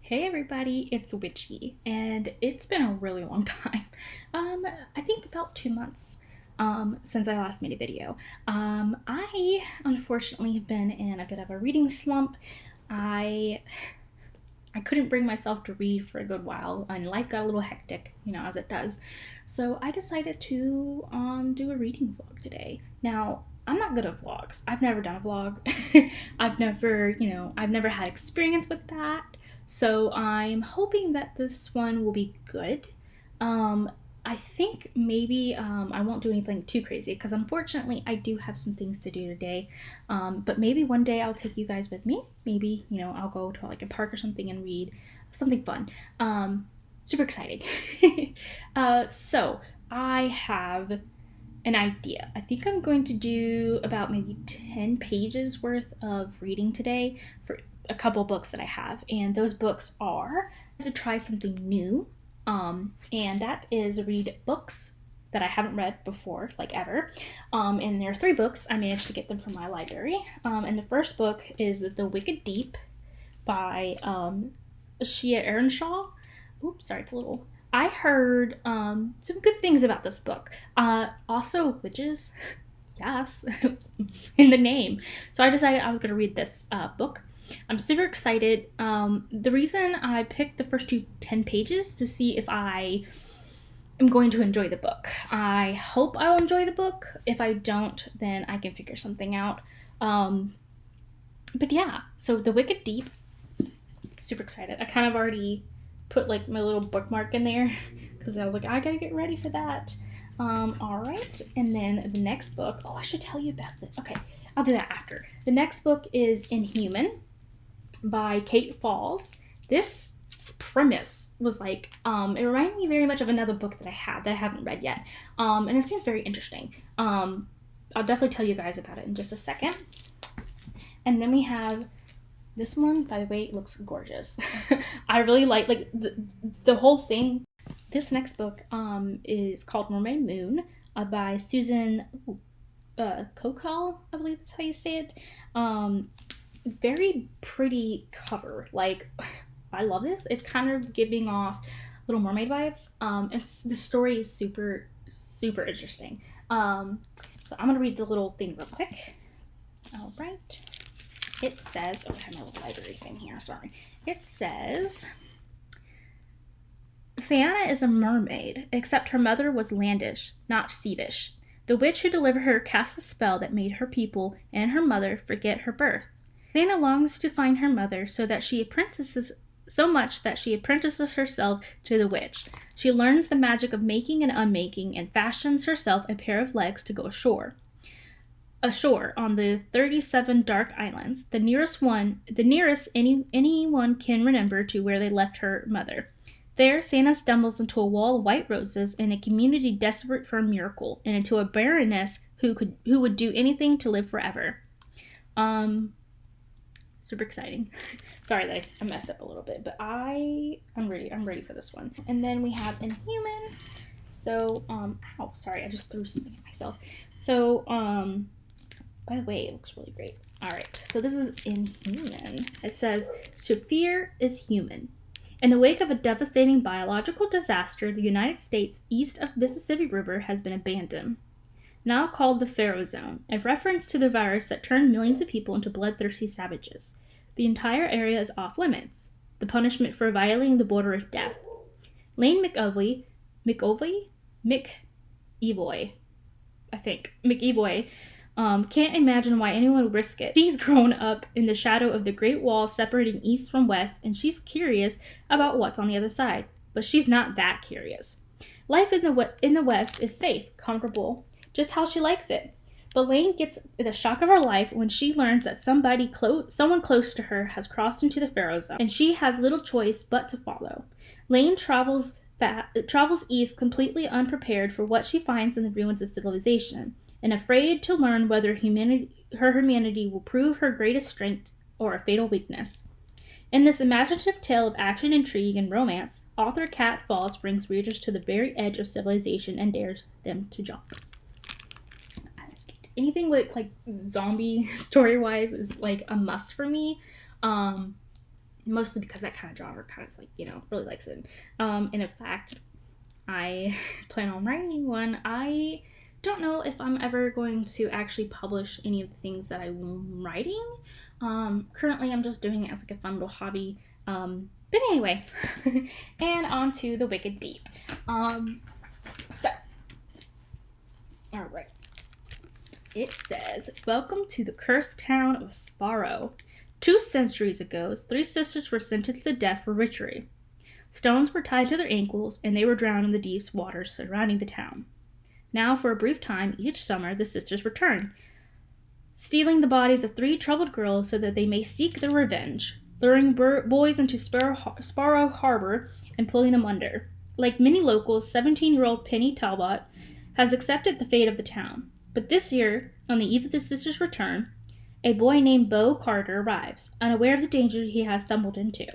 Hey everybody, it's Witchy, and it's been a really long time. I think about 2 months since I last made a video. I unfortunately have been in a bit of a reading slump. I I couldn't bring myself to read for a good while, and life got a little hectic, as it does. So I decided to do a reading vlog today. Now, I'm not good at vlogs. I've never done a vlog. I've never had experience with that. So I'm hoping that this one will be good. Um, I think maybe I won't do anything too crazy because unfortunately I do have some things to do today. But maybe one day I'll take you guys with me. Maybe, I'll go to like a park or something and read something fun. Super exciting. So I have an idea. I think I'm going to do about maybe 10 pages worth of reading today for a couple books that I have. And those books are to try something new. And that is read books that I haven't read before, like ever. And there are 3 books. I managed to get them from my library. And the first book is The Wicked Deep by Shia Earnshaw. Oops, sorry, it's a little. I heard some good things about this book. Also, witches, yes, in the name. So I decided I was going to read this book. I'm super excited. The reason I picked the first 10 pages to see if I am going to enjoy the book. I hope I'll enjoy the book. If I don't, then I can figure something out. But yeah, so The Wicked Deep, super excited. I kind of already put like my little bookmark in there because I was like, I gotta get ready for that. All right, and then the next book. Oh, I should tell you about this. Okay, I'll do that after. The next book is Inhuman by Kate Falls. This premise was like, it reminded me very much of another book that I haven't read yet, and it seems very interesting. I'll definitely tell you guys about it in just a second. And then we have this one, by the way, looks gorgeous. I really like the whole thing. This next book is called Mermaid Moon by Susan Kokal, I believe that's how you say it. Very pretty cover. Like, I love this. It's kind of giving off Little Mermaid vibes. The story is super, super interesting. So I'm going to read the little thing real quick. All right. It says, oh, I have my little library thing here, sorry. It says, Sienna is a mermaid, except her mother was landish, not sievish. The witch who delivered her cast a spell that made her people and her mother forget her birth. Sienna longs to find her mother so much that she apprentices herself to the witch. She learns the magic of making and unmaking and fashions herself a pair of legs to go ashore on the 37 dark islands, the nearest anyone can remember to where they left her mother. There, Santa stumbles into a wall of white roses and a community desperate for a miracle, and into a baroness who would do anything to live forever. Super exciting. Sorry that I messed up a little bit, but I'm ready for this one. And then we have Inhuman. So, sorry, I just threw something at myself. So, by the way, it looks really great. All right, so this is Inhuman. It says, "To fear is human. In the wake of a devastating biological disaster, the United States east of Mississippi River has been abandoned. Now called the Pharaoh Zone, a reference to the virus that turned millions of people into bloodthirsty savages. The entire area is off limits. The punishment for violating the border is death. Lane McEvoy, can't imagine why anyone would risk it. She's grown up in the shadow of the Great Wall separating East from West, and she's curious about what's on the other side. But she's not that curious. Life in the West is safe, comfortable, just how she likes it. But Lane gets the shock of her life when she learns that someone close to her has crossed into the Pharaoh Zone, and she has little choice but to follow. Lane travels east completely unprepared for what she finds in the ruins of civilization, and afraid to learn whether her humanity will prove her greatest strength or a fatal weakness. In this imaginative tale of action, intrigue, and romance, author Kat Falls brings readers to the very edge of civilization and dares them to jump. Anything with like zombie story-wise is like a must for me. mostly because that kind of genre kind of like, really likes it. And in fact, I plan on writing one. I don't know if I'm ever going to actually publish any of the things that I'm writing. Currently, I'm just doing it as like a fun little hobby. But anyway, and on to The Wicked Deep. So, all right. It says, "Welcome to the cursed town of Sparrow. 2 centuries ago, 3 sisters were sentenced to death for witchery. Stones were tied to their ankles, and they were drowned in the deep waters surrounding the town. Now, for a brief time, each summer, the sisters return, stealing the bodies of 3 troubled girls so that they may seek their revenge, luring boys into Sparrow Harbor and pulling them under. Like many locals, 17-year-old Penny Talbot has accepted the fate of the town. But this year, on the eve of the sisters' return, a boy named Beau Carter arrives, unaware of the danger he has stumbled into.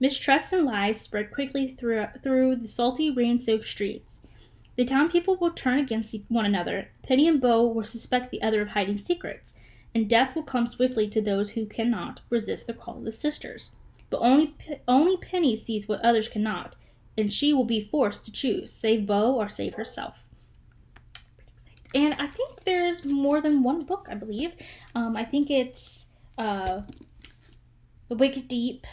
Mistrust and lies spread quickly through the salty, rain-soaked streets. The town people will turn against one another. Penny and Beau will suspect the other of hiding secrets, and death will come swiftly to those who cannot resist the call of the sisters. But only Penny sees what others cannot, and she will be forced to choose, save Beau or save herself." And I think there's more than one book, I believe. I think it's The Wicked Deep.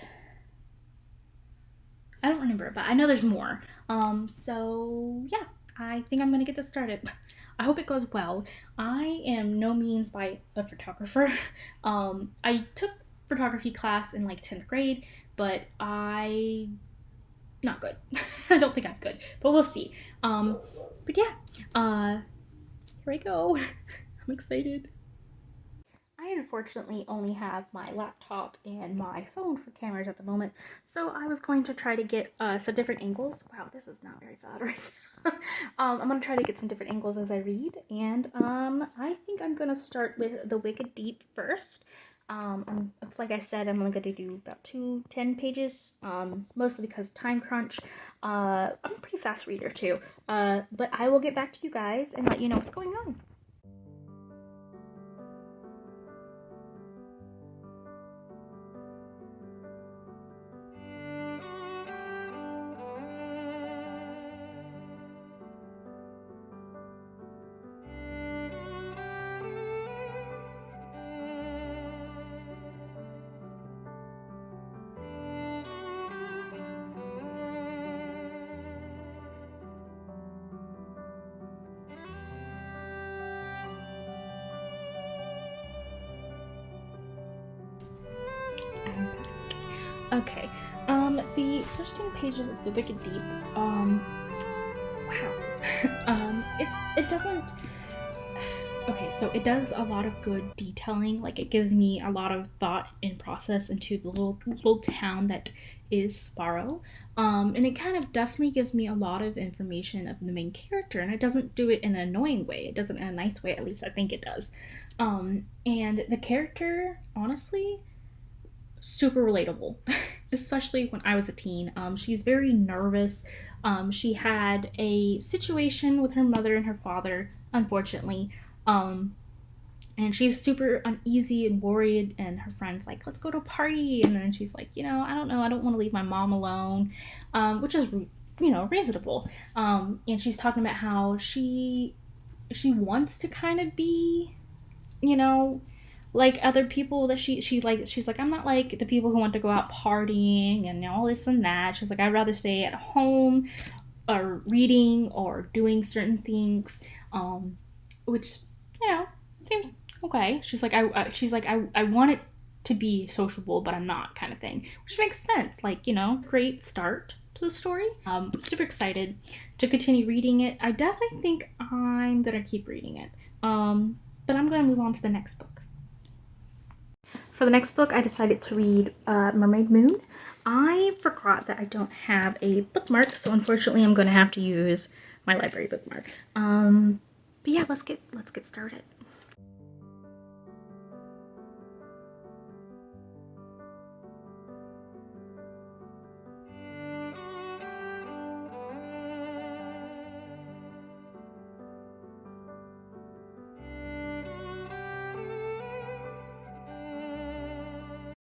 I don't remember, but I know there's more. So yeah, I think I'm gonna get this started. I hope it goes well. I am no means by a photographer. I took photography class in like 10th grade, but not good. I don't think I'm good, but we'll see. But yeah, here we go. I'm excited. I unfortunately only have my laptop and my phone for cameras at the moment, so I was going to try to get some different angles. Wow, this is not very flattering. I'm going to try to get some different angles as I read, and I think I'm going to start with The Wicked Deep first. Like I said, I'm only going to do about 10 pages, mostly because time crunch. I'm a pretty fast reader too, but I will get back to you guys and let you know what's going on. Okay, the first 2 pages of The Wicked Deep, wow. It doesn't, okay, so it does a lot of good detailing, like it gives me a lot of thought and process into the little town that is Sparrow, and it kind of definitely gives me a lot of information of the main character, and it doesn't do it in an annoying way, it does it in a nice way, at least I think it does, and the character, honestly, super relatable, especially when I was a teen. She's very nervous. She had a situation with her mother and her father, unfortunately. And she's super uneasy and worried, and her friend's like, let's go to a party. And then she's like, I don't know, I don't want to leave my mom alone, which is, reasonable. And she's talking about how she wants to kind of be, you know, like other people that she's like, I'm not like the people who want to go out partying and all this and that. She's like, I'd rather stay at home or reading or doing certain things, which seems okay. She's like, I want it to be sociable, but I'm not, kind of thing, which makes sense. Like, great start to the story. Super excited to continue reading it. I definitely think I'm gonna keep reading it. But I'm gonna move on to the next book. For the next book, I decided to read Mermaid Moon. I forgot that I don't have a bookmark, so unfortunately I'm going to have to use my library bookmark. But yeah, let's get started.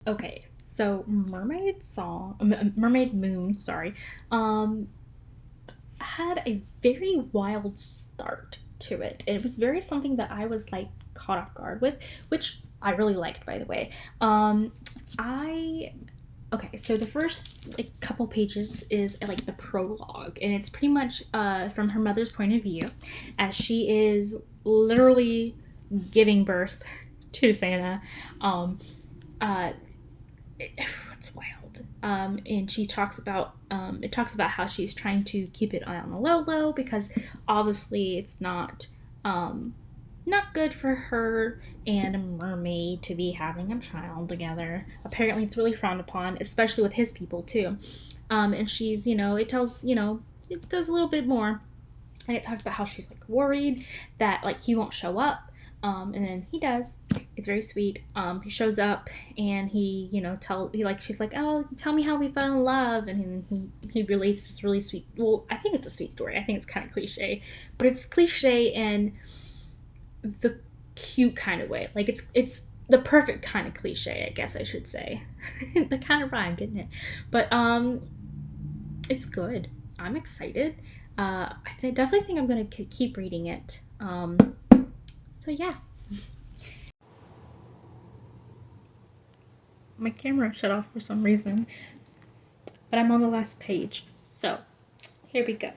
Okay, So Mermaid Moon, sorry, had a very wild start to it. It was very something that I was like caught off guard with, which I really liked, by the way. I Okay, so the first like couple pages is like the prologue, and it's pretty much from her mother's point of view, as she is literally giving birth to Santa. Um, uh, it's wild. And she talks about it talks about how she's trying to keep it on the low because obviously it's not good for her and a mermaid to be having a child together. Apparently, it's really frowned upon, especially with his people too. And she's, it tells, it does a little bit more, and it talks about how she's like worried that like he won't show up. And then he does. It's very sweet. He shows up and he, she's like, oh, tell me how we fell in love, and he relates this really sweet. Well, I think it's a sweet story. I think it's kind of cliche, but it's cliche in the cute kind of way. Like it's the perfect kind of cliche, I guess I should say. The kind of rhyme, getting it? But it's good. I'm excited. Definitely think I'm gonna keep reading it. So yeah. My camera shut off for some reason, but I'm on the last page. So here we go.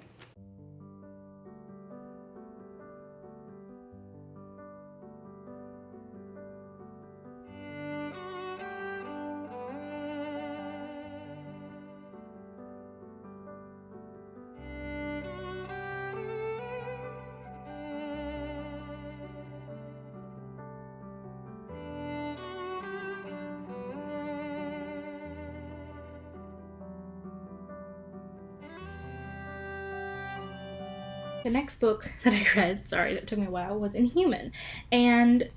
The next book that I read, sorry, that took me a while, was Inhuman. And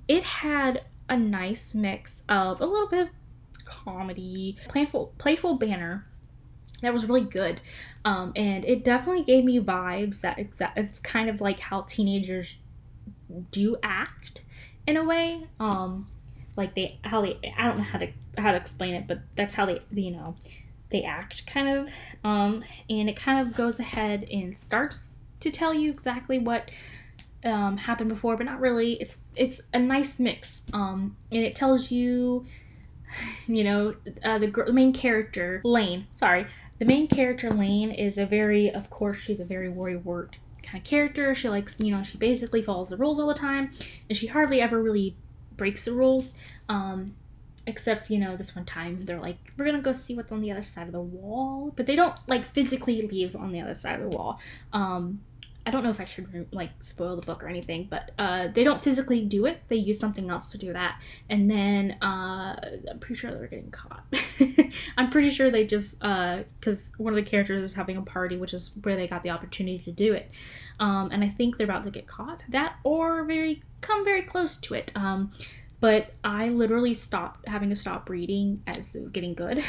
it had a nice mix of a little bit of comedy, playful banner that was really good. And it definitely gave me vibes that it's kind of like how teenagers do act in a way. Like I don't know how to explain it, but that's how they act kind of. And it kind of goes ahead and starts to tell you exactly what happened before, but not really. It's a nice mix, and it tells you, the main character Lane. Sorry, the main character Lane is of course, she's a very worrywart kind of character. She likes, she basically follows the rules all the time, and she hardly ever really breaks the rules. Except, this one time they're like, we're gonna go see what's on the other side of the wall, but they don't like physically leave on the other side of the wall. I don't know if I should like spoil the book or anything, but they don't physically do it. They use something else to do that, and then I'm pretty sure they're getting caught. I'm pretty sure they just because one of the characters is having a party, which is where they got the opportunity to do it, and I think they're about to get caught. That or come very close to it. But I literally having to stop reading as it was getting good.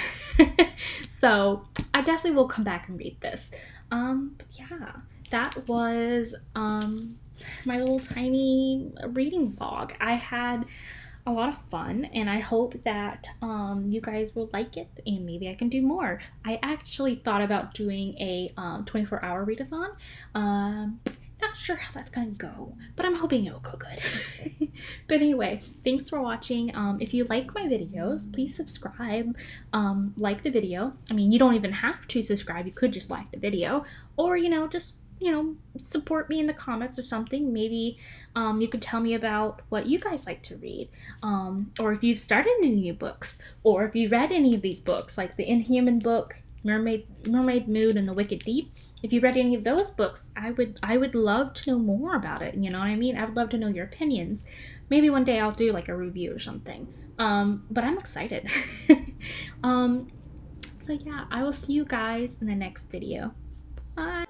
So I definitely will come back and read this. But yeah, that was my little tiny reading vlog. I had a lot of fun, and I hope that you guys will like it, and maybe I can do more. I actually thought about doing a 24-hour readathon. Not sure how that's gonna go, but I'm hoping it'll go good. But anyway, thanks for watching. If you like my videos, please subscribe, like the video. I mean, you don't even have to subscribe. You could just like the video, or just support me in the comments or something. Maybe you could tell me about what you guys like to read, or if you've started any new books, or if you read any of these books, like the Inhuman book, Mermaid Moon, and The Wicked Deep. If you read any of those books, I would love to know more about it. You know what I mean? I would love to know your opinions. Maybe one day I'll do like a review or something. But I'm excited. So yeah, I will see you guys in the next video. Bye.